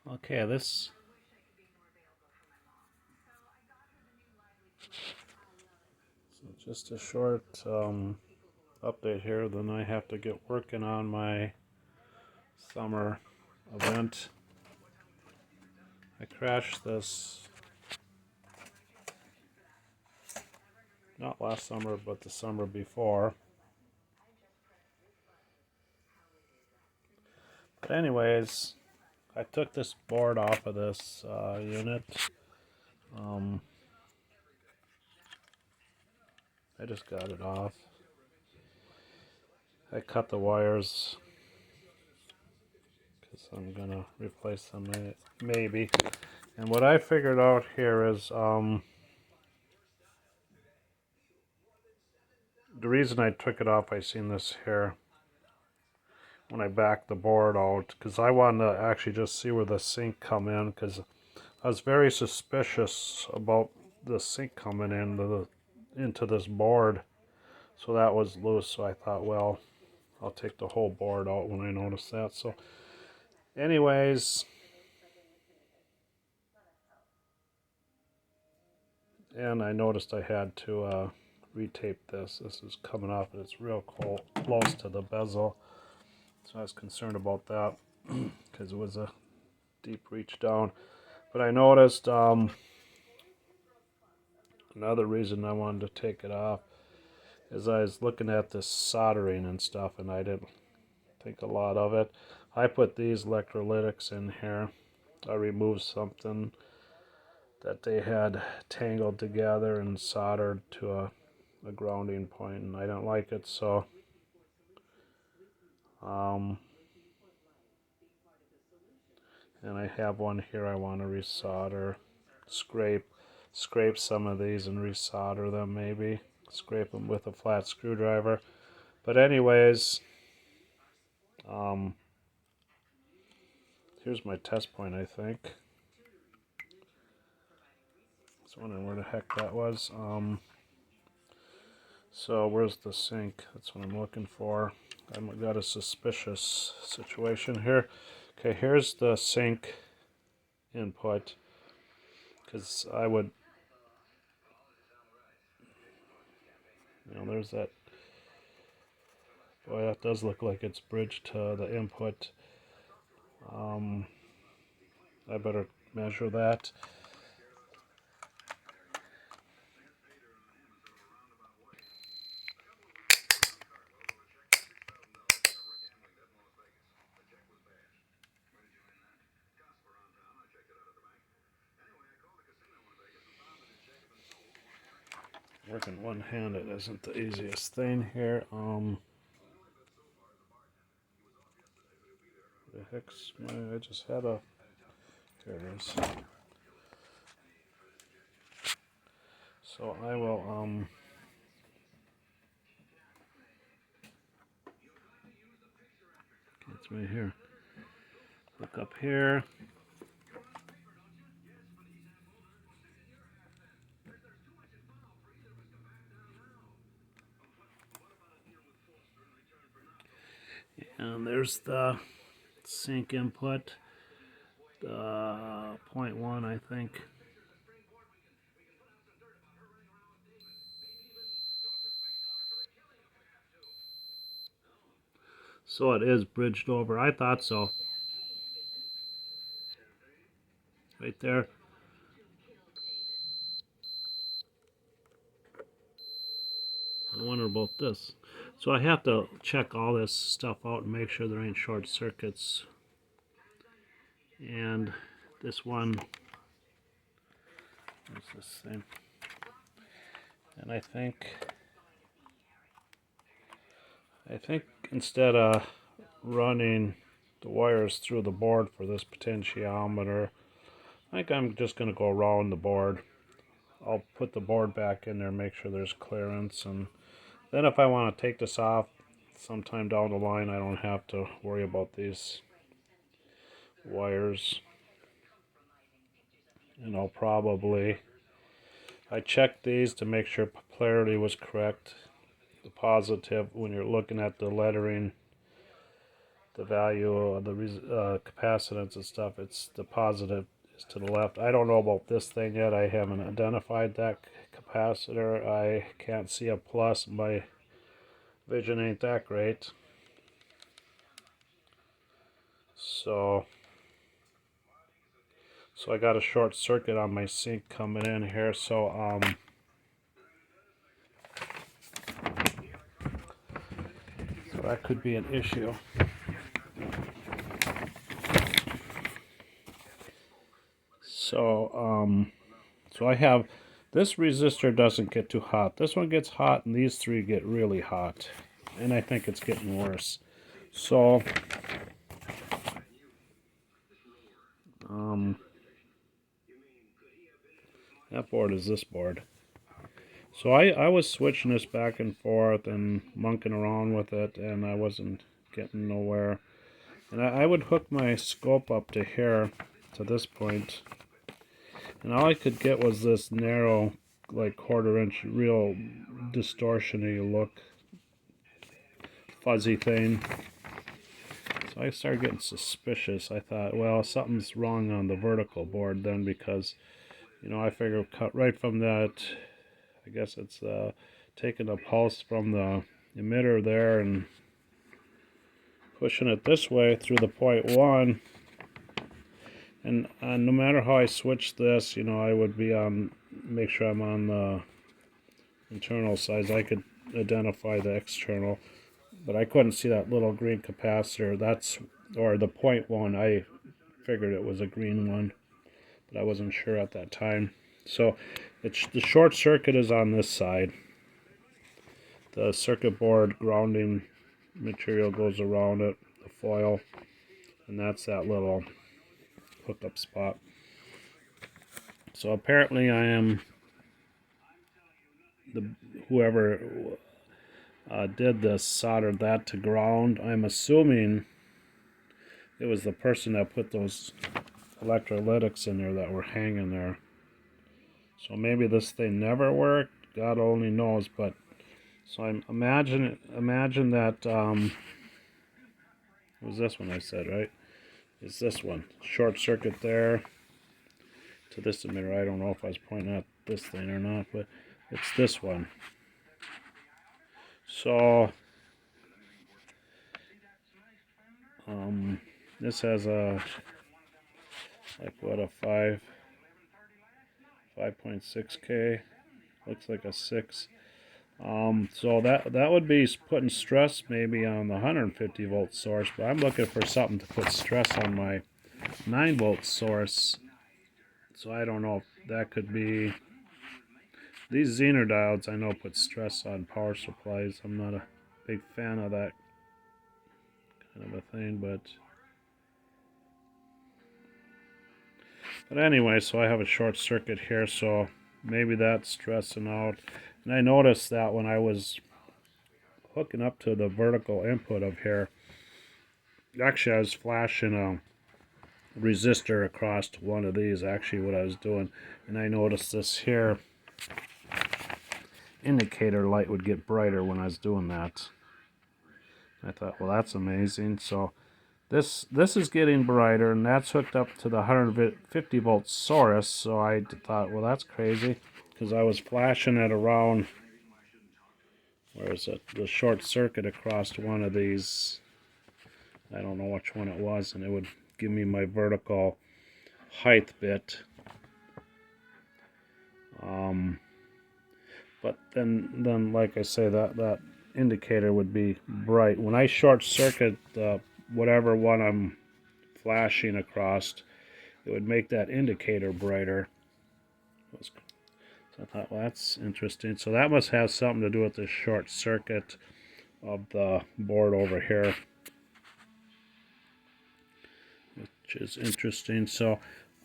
Okay, this so just a short update here. Then I have to get working on my summer event. I crashed this not last summer, but the summer before. But anyways, I took this board off of this unit. Um, I just got it off. I cut the wires because I'm gonna replace them maybe. And what I figured out here is the reason I took it off. I seen this here when I backed the board out because I wanted to actually just see where the sink come in because I was very suspicious about the sink coming into this board. So that was loose. So I thought, well, I'll take the whole board out when I notice that. So anyways, and I noticed I had to retape this. This is coming off and it's real close to the bezel. So I was concerned about that because it was a deep reach down. But I noticed another reason I wanted to take it off is I was looking at this soldering and stuff and I didn't think a lot of it. I put these electrolytics in here. I removed something that they had tangled together and soldered to a grounding point, and I don't like it, so and I have one here I want to resolder, scrape some of these and resolder them, maybe scrape them with a flat screwdriver. But anyways, here's my test point. I think I was wondering where the heck that was. So where's the sink? That's what I'm looking for. I've got a suspicious situation here. Okay, here's the sink input. Because I would, there's that. Boy, that does look like it's bridged to the input. I better measure that. Working one-handed isn't the easiest thing here. The heck's I just had a. Here it is. So I will it's right here. Look up here. And there's the sink input. 0.1, I think. So it is bridged over. I thought so. Right there. I wonder about this. So I have to check all this stuff out and make sure there ain't short circuits. And this one, what's this thing? And I think instead of running the wires through the board for this potentiometer, I think I'm just going to go around the board. I'll put the board back in there, make sure there's clearance, and then if I want to take this off sometime down the line, I don't have to worry about these wires. And I'll probably, I checked these to make sure polarity was correct. The positive, when you're looking at the lettering, the value of the capacitance and stuff, it's the positive is to the left. I don't know about this thing yet. I haven't identified that capacitor. I can't see a plus. My vision ain't that great. So I got a short circuit on my sink coming in here. So that could be an issue. So I have, this resistor doesn't get too hot. This one gets hot, and these three get really hot. And I think it's getting worse. So, that board is this board. So I was switching this back and forth and monkeying around with it, and I wasn't getting nowhere. And I would hook my scope up to here, to this point, and all I could get was this narrow, like 1/4 inch, real distortion-y look, fuzzy thing. So I started getting suspicious. I thought, well, something's wrong on the vertical board then, because, you know, I figured cut right from that, I guess it's taking a pulse from the emitter there and pushing it this way through the 0.1. And no matter how I switch this, you know, I would be on, make sure I'm on the internal side. I could identify the external, but I couldn't see that little green capacitor. That's, or the 0.1, I figured it was a green one, but I wasn't sure at that time. So the short circuit is on this side. The circuit board grounding material goes around it, the foil, and that's that little hookup spot. So apparently I am, whoever did this soldered that to ground. I'm assuming it was the person that put those electrolytics in there that were hanging there. So maybe this thing never worked. God only knows. But so I imagine that it was this one I said, right? It's this one. Short circuit there to this emitter. I don't know if I was pointing at this thing or not, but it's this one. So this has a, like, what, a 5.6K, looks like a 6. So that would be putting stress maybe on the 150 volt source, but I'm looking for something to put stress on my 9 volt source. So I don't know if that could be, these Zener diodes I know put stress on power supplies. I'm not a big fan of that kind of a thing, but anyway, so I have a short circuit here, so maybe that's stressing out. And I noticed that when I was hooking up to the vertical input of here, actually I was flashing a resistor across one of these, actually what I was doing, and I noticed this here indicator light would get brighter when I was doing that. I thought, well, that's amazing. So this is getting brighter, and that's hooked up to the 150 volt source. So I thought, well, that's crazy, because I was flashing it around, where is it, the short circuit across one of these. I don't know which one it was, and it would give me my vertical height bit. But then like I say, that indicator would be bright. When I short circuit whatever one I'm flashing across, it would make that indicator brighter. So I thought, well, that's interesting. So that must have something to do with the short circuit of the board over here, which is interesting. So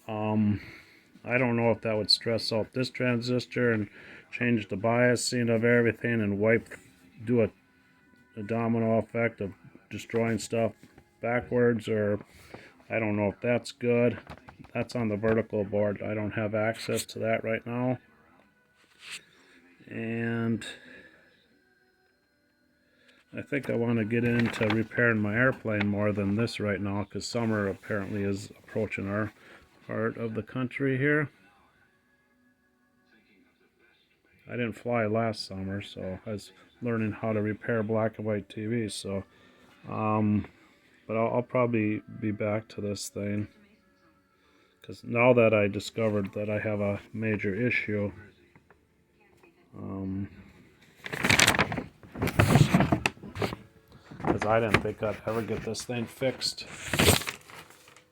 I don't know if that would stress out this transistor and change the biasing of everything and do a domino effect of destroying stuff backwards, or I don't know if that's good. That's on the vertical board. I don't have access to that right now. And I think I want to get into repairing my airplane more than this right now, because summer apparently is approaching our part of the country here. I didn't fly last summer, so I was learning how to repair black and white TVs. So, but I'll probably be back to this thing, because now that I discovered that I have a major issue, because I didn't think I'd ever get this thing fixed,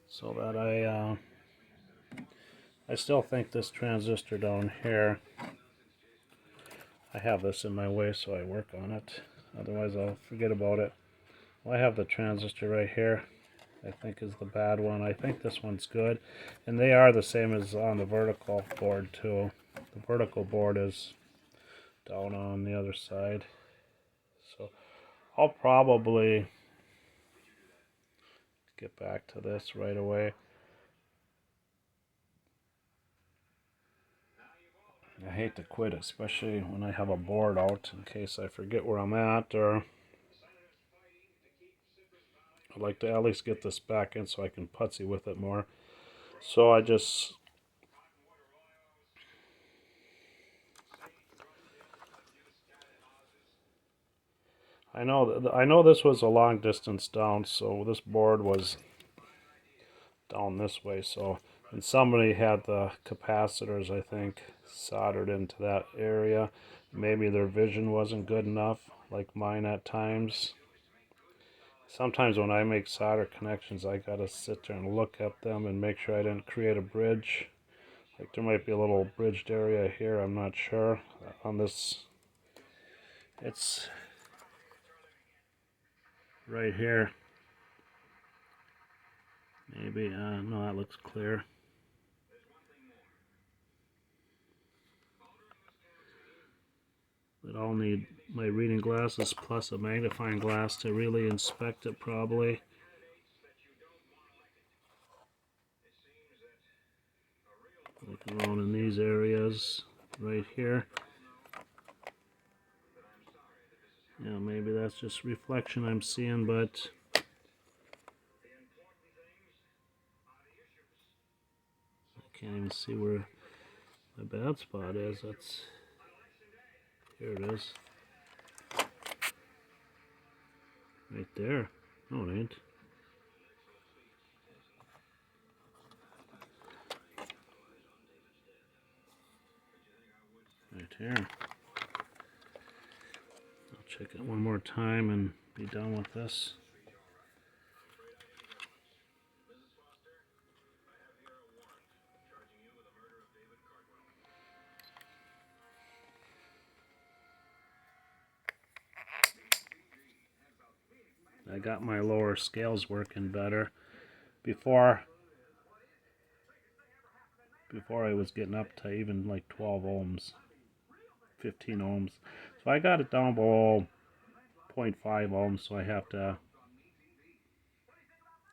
so that I still think this transistor down here, I have this in my way, so I work on it. Otherwise, I'll forget about it. Well, I have the transistor right here. I think is the bad one. I think this one's good. And they are the same as on the vertical board, too. The vertical board is down on the other side. So I'll probably get back to this right away. I hate to quit, especially when I have a board out, in case I forget where I'm at, or I'd like to at least get this back in so I can putsy with it more. So I know this was a long distance down, so this board was down this way, so, and somebody had the capacitors, I think, soldered into that area. Maybe their vision wasn't good enough, like mine at times. Sometimes when I make solder connections, I gotta sit there and look at them and make sure I didn't create a bridge. Like there might be a little bridged area here, I'm not sure. On this, it's right here. Maybe, no, that looks clear. But I'll need my reading glasses plus a magnifying glass to really inspect it, probably. Looking around in these areas right here. Yeah, maybe that's just reflection I'm seeing, but I can't even see where my bad spot is. That's, here it is. Right there. No, it ain't. Right here. I'll check it one more time and be done with this. I got my lower scales working better. Before I was getting up to even like 12 ohms, 15 ohms. So I got it down below 0.5 ohms, so I have to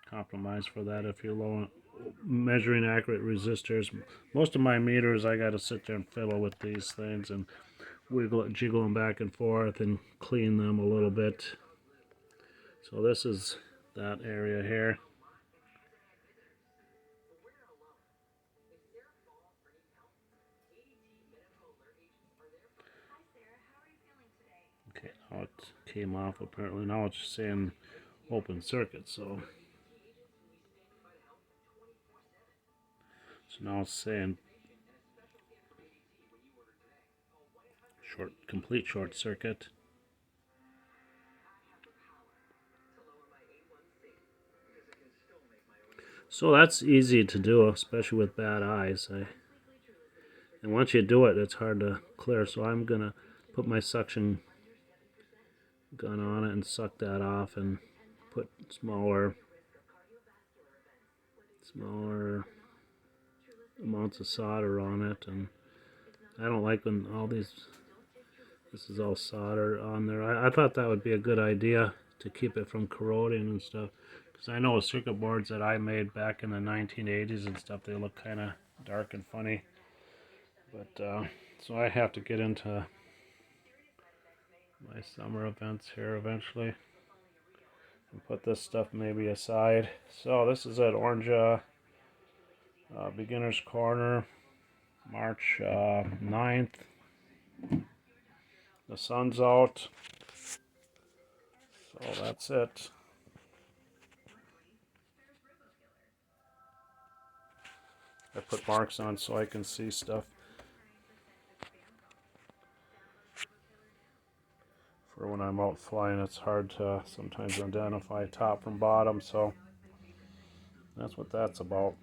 compromise for that if you're low measuring accurate resistors. Most of my meters I got to sit there and fiddle with these things and jiggle them back and forth and clean them a little bit. So this is that area here. Okay, now it came off apparently. Now it's saying open circuit, so now it's saying complete short circuit. So that's easy to do, especially with bad eyes. And once you do it, it's hard to clear. So I'm gonna put my suction gun on it and suck that off and put smaller amounts of solder on it. And I don't like when this is all solder on there. I thought that would be a good idea to keep it from corroding and stuff, because I know circuit boards that I made back in the 1980s and stuff, they look kind of dark and funny. But so I have to get into my summer events here eventually. And put this stuff maybe aside. So this is at Orange Beginner's Corner, March 9th. The sun's out. So that's it. I put marks on so I can see stuff. For when I'm out flying, it's hard to sometimes identify top from bottom, so that's what that's about.